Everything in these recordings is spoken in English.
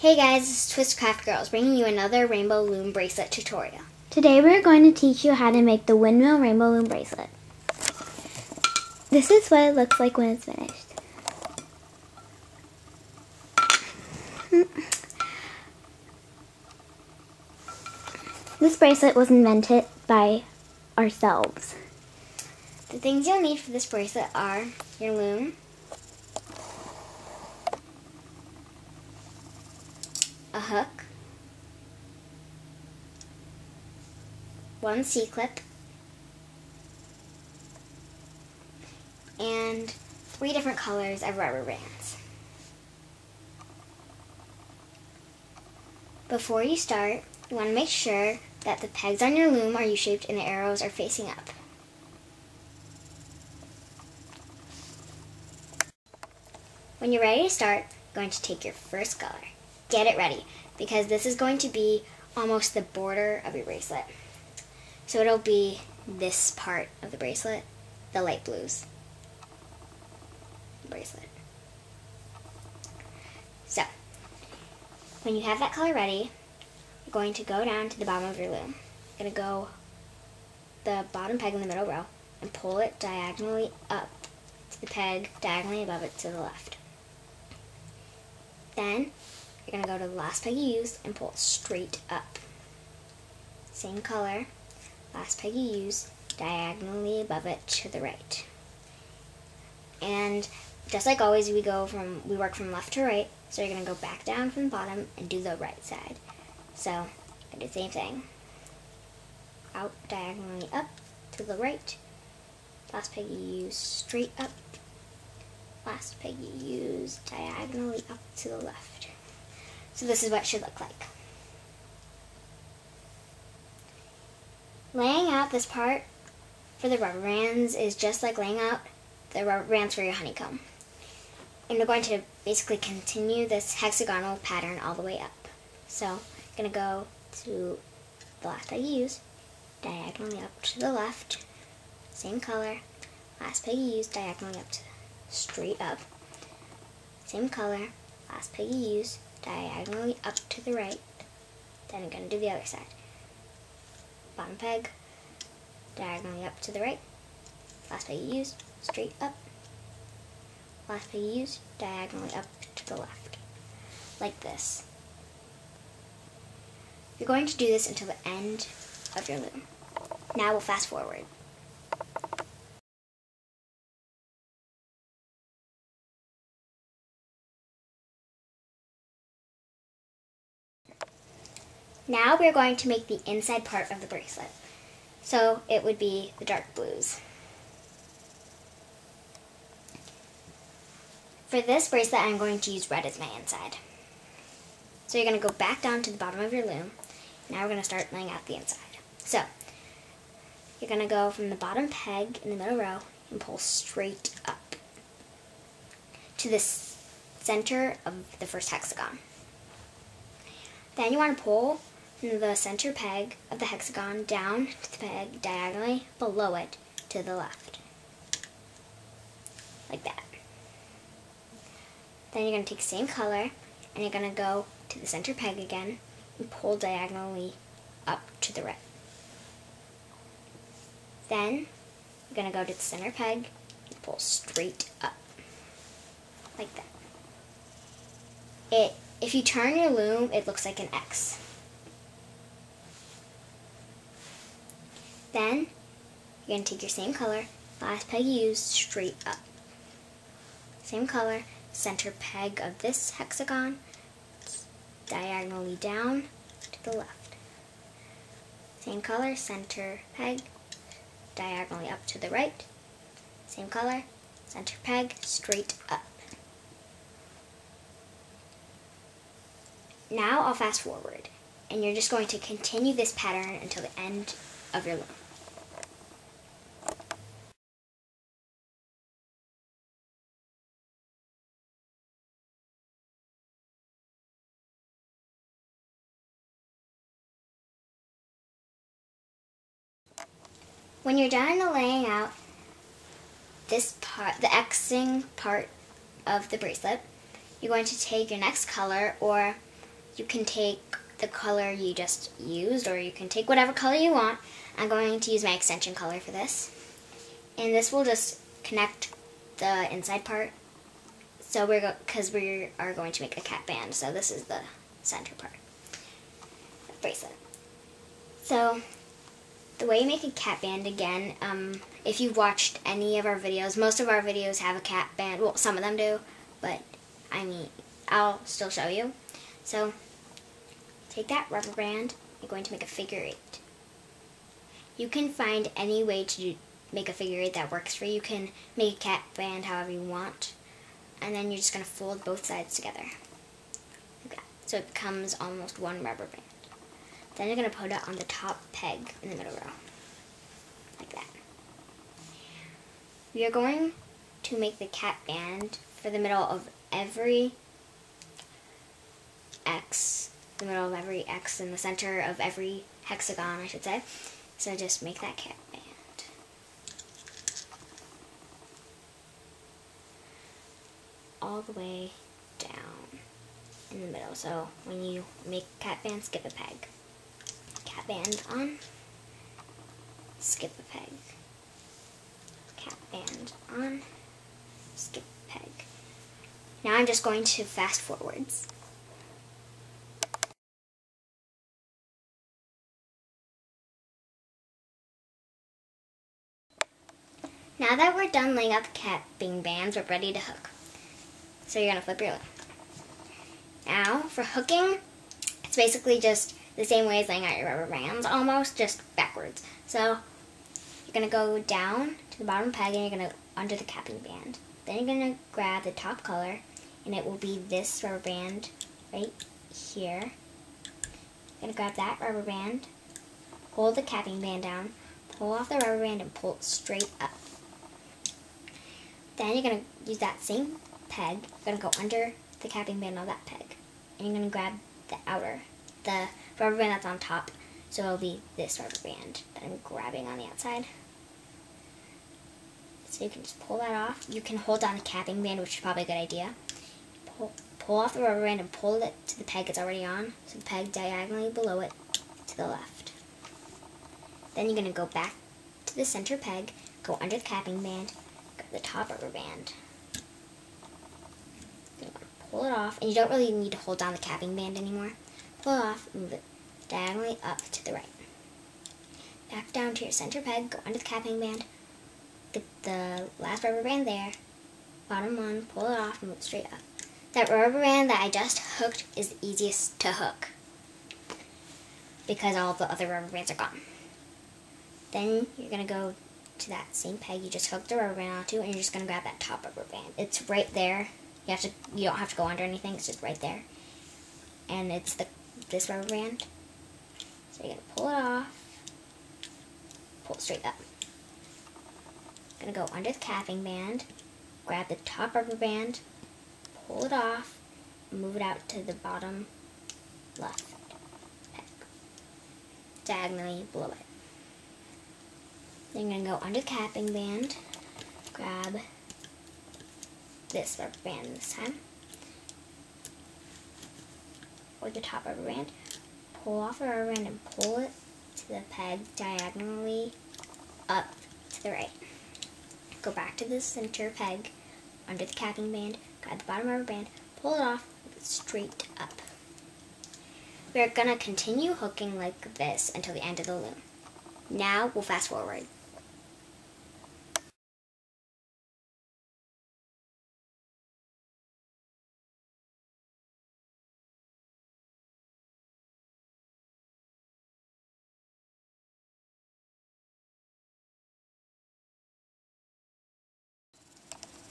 Hey guys, this is Twist Craft Girls bringing you another rainbow loom bracelet tutorial. Today we're going to teach you how to make the windmill rainbow loom bracelet. This is what it looks like when it's finished. This bracelet was invented by ourselves. The things you'll need for this bracelet are your loom, a hook, one C-clip, and 3 different colors of rubber bands. Before you start, you want to make sure that the pegs on your loom are U-shaped and the arrows are facing up. When you're ready to start, you're going to take your first color. Get it ready, because this is going to be almost the border of your bracelet. So it'll be this part of the bracelet, the light blues bracelet. So, when you have that color ready, you're going to go down to the bottom of your loom. You're going to go the bottom peg in the middle row and pull it diagonally up to the peg diagonally above it to the left. Then, you're going to go to the last peg you used and pull it straight up. Same color, last peg you used, diagonally above it to the right. And just like always, we work from left to right, so you're going to go back down from the bottom and do the right side. So, you're going to do the same thing. Out, diagonally up to the right. Last peg you use, straight up. Last peg you use, diagonally up to the left. So this is what it should look like. Laying out this part for the rubber bands is just like laying out the rubber bands for your honeycomb. And we're going to basically continue this hexagonal pattern all the way up. So I'm going to go to the last peg you use, diagonally up to the left, same color, last peg you use, diagonally up to straight up, same color, last peg you use, diagonally up to the right. Then I'm going to do the other side. Bottom peg, diagonally up to the right, last peg you use, straight up, last peg you use, diagonally up to the left, like this. You're going to do this until the end of your loom. Now we'll fast forward. Now we're going to make the inside part of the bracelet. So it would be the dark blues. For this bracelet, I'm going to use red as my inside. So you're going to go back down to the bottom of your loom. Now we're going to start laying out the inside. So you're going to go from the bottom peg in the middle row and pull straight up to the center of the first hexagon. Then you want to pull from the center peg of the hexagon down to the peg diagonally below it to the left. Like that. Then you're going to take the same color and you're going to go to the center peg again and pull diagonally up to the right. Then you're going to go to the center peg and pull straight up. Like that. If you turn your loom, it looks like an X. Then, you're going to take your same color, last peg you use, straight up. Same color, center peg of this hexagon, diagonally down to the left. Same color, center peg, diagonally up to the right. Same color, center peg, straight up. Now I'll fast forward, and you're just going to continue this pattern until the end of your loom. When you're done laying out this part, the Xing part of the bracelet, you're going to take your next color, or you can take the color you just used, or you can take whatever color you want. I'm going to use my extension color for this. And this will just connect the inside part. So because we are going to make a cat band, so this is the center part of the bracelet. So the way you make a cat band, again, if you've watched any of our videos, most of our videos have a cat band. Well, some of them do, but I mean, I'll still show you. So take that rubber band, you're going to make a figure 8. You can find any way to make a figure 8 that works for you. You can make a cat band however you want. And then you're just going to fold both sides together. Like that. So it becomes almost one rubber band. Then you're going to put it on the top peg in the middle row. Like that. We are going to make the cat band for the middle of every X. The middle of every X in the center of every hexagon, I should say. So just make that cat band. All the way down in the middle. So when you make cat band, skip a peg. Cat band on, skip a peg. Cat band on, skip a peg. Now I'm just going to fast forwards. Now that we're done laying out the capping bands, we're ready to hook. So you're going to flip your loom. Now, for hooking, it's basically just the same way as laying out your rubber bands, almost, just backwards. So you're going to go down to the bottom peg and you're going to under the capping band. Then you're going to grab the top color, and it will be this rubber band right here. You're going to grab that rubber band, hold the capping band down, pull off the rubber band, and pull it straight up. Then you're going to use that same peg, you're going to go under the capping band of that peg. And you're going to grab the outer, the rubber band that's on top. So it'll be this rubber band that I'm grabbing on the outside. So you can just pull that off. You can hold on the capping band, which is probably a good idea. Pull off the rubber band and pull it to the peg it's already on. So the peg diagonally below it to the left. Then you're going to go back to the center peg, go under the capping band, grab the top rubber band. Pull it off, and you don't really need to hold down the capping band anymore. Pull it off, move it diagonally up to the right. Back down to your center peg, go under the capping band, get the last rubber band there, bottom one, pull it off, move it straight up. That rubber band that I just hooked is the easiest to hook because all the other rubber bands are gone. Then you're going to go to that same peg you just hooked the rubber band onto, and you're just going to grab that top rubber band. It's right there. You don't have to go under anything, it's just right there. And it's this rubber band. So you're going to pull it off, pull it straight up. Going to go under the capping band, grab the top rubber band, pull it off, and move it out to the bottom left peg, diagonally below it. Then you're going to go under the capping band, grab this rubber band this time, or the top rubber band, pull off the rubber band and pull it to the peg diagonally up to the right. Go back to the center peg, under the capping band, grab the bottom rubber band, pull it off, move it straight up. We're going to continue hooking like this until the end of the loom. Now we'll fast forward.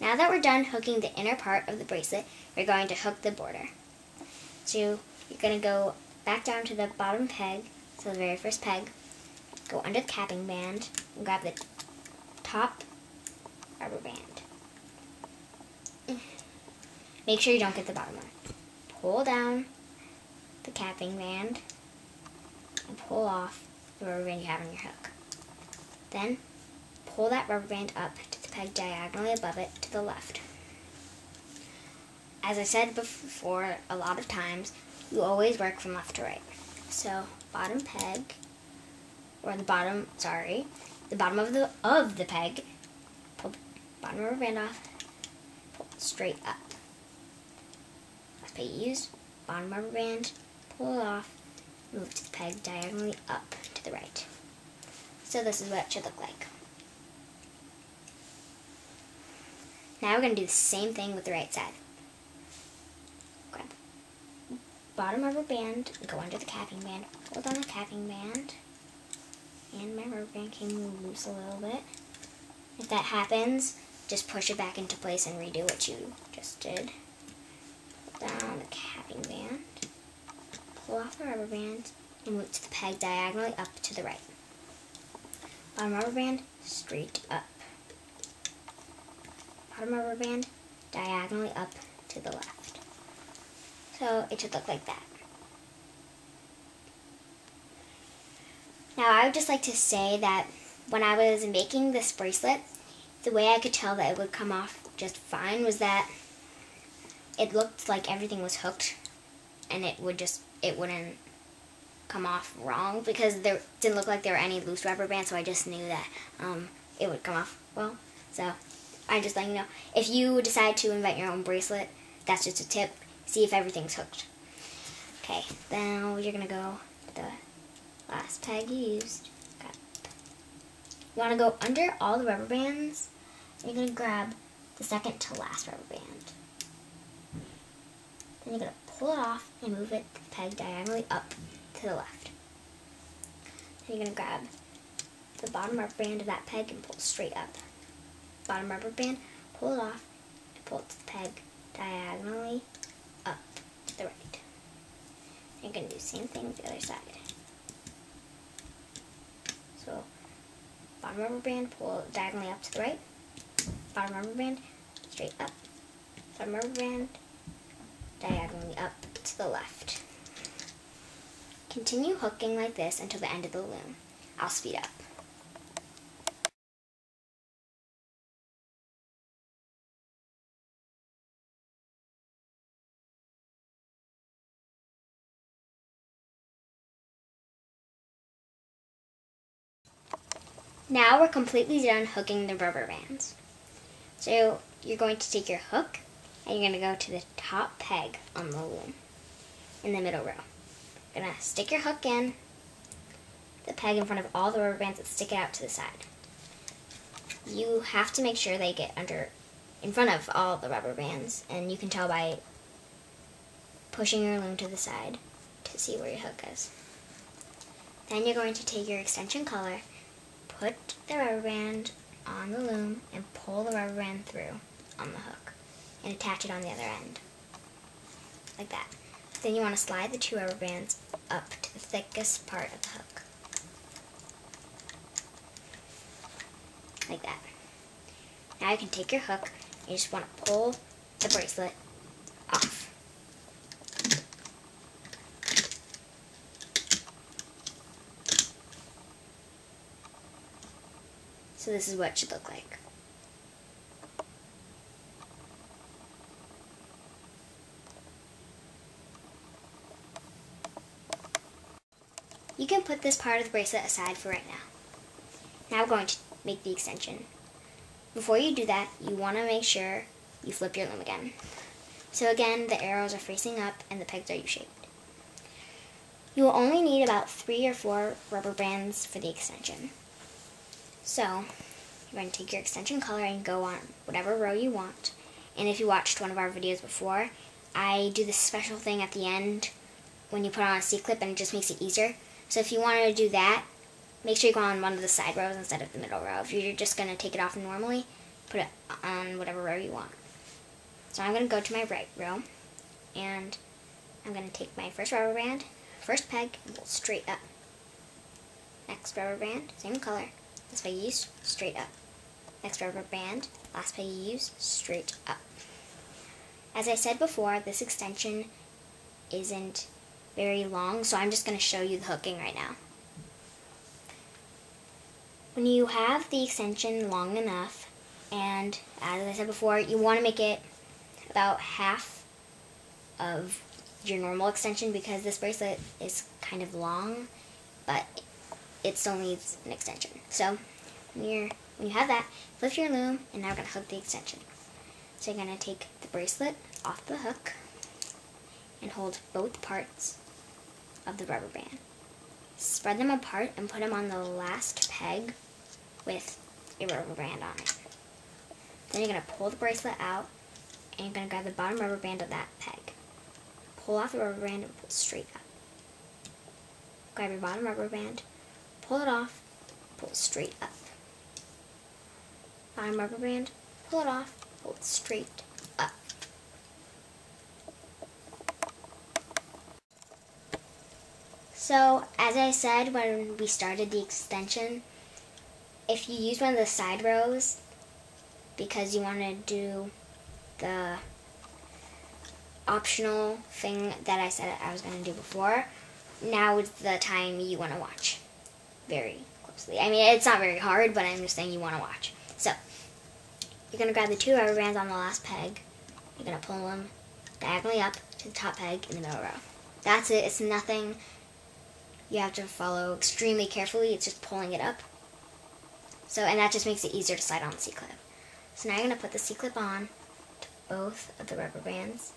Now that we're done hooking the inner part of the bracelet, we're going to hook the border. So you're going to go back down to the bottom peg, so the very first peg, go under the capping band, and grab the top rubber band. Make sure you don't get the bottom one. Pull down the capping band, and pull off the rubber band you have on your hook. Then pull that rubber band up to the peg diagonally above it to the left. As I said before, a lot of times, you always work from left to right. So bottom peg, or the bottom of the peg, pull the bottom rubber band off, pull it straight up. Last peg you used, bottom rubber band, pull it off, move to the peg diagonally up to the right. So this is what it should look like. Now we're going to do the same thing with the right side. Grab bottom rubber band, go under the capping band, hold on the capping band, and my rubber band came loose a little bit. If that happens, just push it back into place and redo what you just did. Pull down the capping band, pull off the rubber band, and move to the peg diagonally up to the right. Bottom rubber band, straight up. Bottom rubber band, diagonally up to the left. So it should look like that. Now I would just like to say that when I was making this bracelet, the way I could tell that it would come off just fine was that it looked like everything was hooked and it wouldn't come off wrong, because there didn't look like there were any loose rubber bands, so I just knew that it would come off well. So I'm just letting you know, if you decide to invent your own bracelet, that's just a tip. See if everything's hooked. Okay, now you're going to go to the last peg you used. You want to go under all the rubber bands, and you're going to grab the second to last rubber band. Then you're going to pull it off and move it the peg diagonally up to the left. Then you're going to grab the bottom rubber band of that peg and pull it straight up. Bottom rubber band, pull it off, and pull it to the peg diagonally up to the right. You're going to do the same thing with the other side. So, bottom rubber band, pull it diagonally up to the right. Bottom rubber band, straight up. Bottom rubber band, diagonally up to the left. Continue hooking like this until the end of the loom. I'll speed up. Now we're completely done hooking the rubber bands. So you're going to take your hook and you're going to go to the top peg on the loom in the middle row. You're going to stick your hook in the peg in front of all the rubber bands that stick out to the side. You have to make sure they get in front of all the rubber bands, and you can tell by pushing your loom to the side to see where your hook is. Then you're going to take your extension color, put the rubber band on the loom, and pull the rubber band through on the hook and attach it on the other end, like that. Then you want to slide the two rubber bands up to the thickest part of the hook, like that. Now you can take your hook and you just want to pull the bracelet off. So this is what it should look like. You can put this part of the bracelet aside for right now. Now we're going to make the extension. Before you do that, you want to make sure you flip your loom again. So again, the arrows are facing up and the pegs are U-shaped. You will only need about 3 or 4 rubber bands for the extension. So you're going to take your extension color and go on whatever row you want. And if you watched one of our videos before, I do this special thing at the end when you put on a C-clip and it just makes it easier. So if you wanted to do that, make sure you go on one of the side rows instead of the middle row. If you're just going to take it off normally, put it on whatever row you want. So I'm going to go to my right row, and I'm going to take my first rubber band, first peg, and pull straight up. Next rubber band, same color, last peg you use, straight up. Next rubber band, last peg you use, straight up. As I said before, this extension isn't very long, so I'm just going to show you the hooking right now. When you have the extension long enough, and as I said before, you want to make it about half of your normal extension because this bracelet is kind of long, but it still needs an extension. So when you have that, lift your loom, and now we're going to hook the extension. So you're going to take the bracelet off the hook and hold both parts of the rubber band. Spread them apart and put them on the last peg with a rubber band on it. Then you're going to pull the bracelet out, and you're going to grab the bottom rubber band of that peg. Pull off the rubber band and pull straight up. Grab your bottom rubber band, pull it off, pull it straight up. Bottom rubber band, pull it off, pull it straight up. So, as I said when we started the extension, if you use one of the side rows because you want to do the optional thing that I said I was going to do before, now is the time you want to watch very closely. I mean, it's not very hard, but I'm just saying you want to watch. So, you're going to grab the 2 rubber bands on the last peg. You're going to pull them diagonally up to the top peg in the middle row. That's it. It's nothing you have to follow extremely carefully. It's just pulling it up. So, and that just makes it easier to slide on the C-clip. So now you're going to put the C-clip on to both of the rubber bands.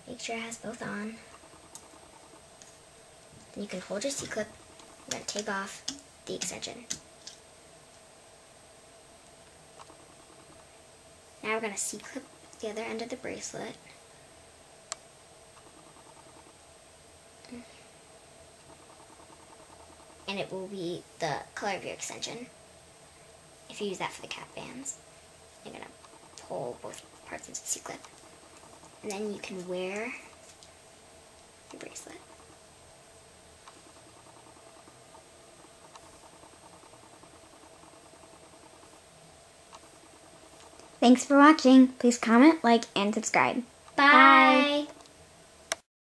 Make sure it has both on. Then you can hold your C-clip. You're going to take off the extension. Now we're going to C-clip the other end of the bracelet. And it will be the color of your extension if you use that for the cap bands. You're going to pull both parts into the C-clip. And then you can wear your bracelet. Thanks for watching. Please comment, like, and subscribe. Bye.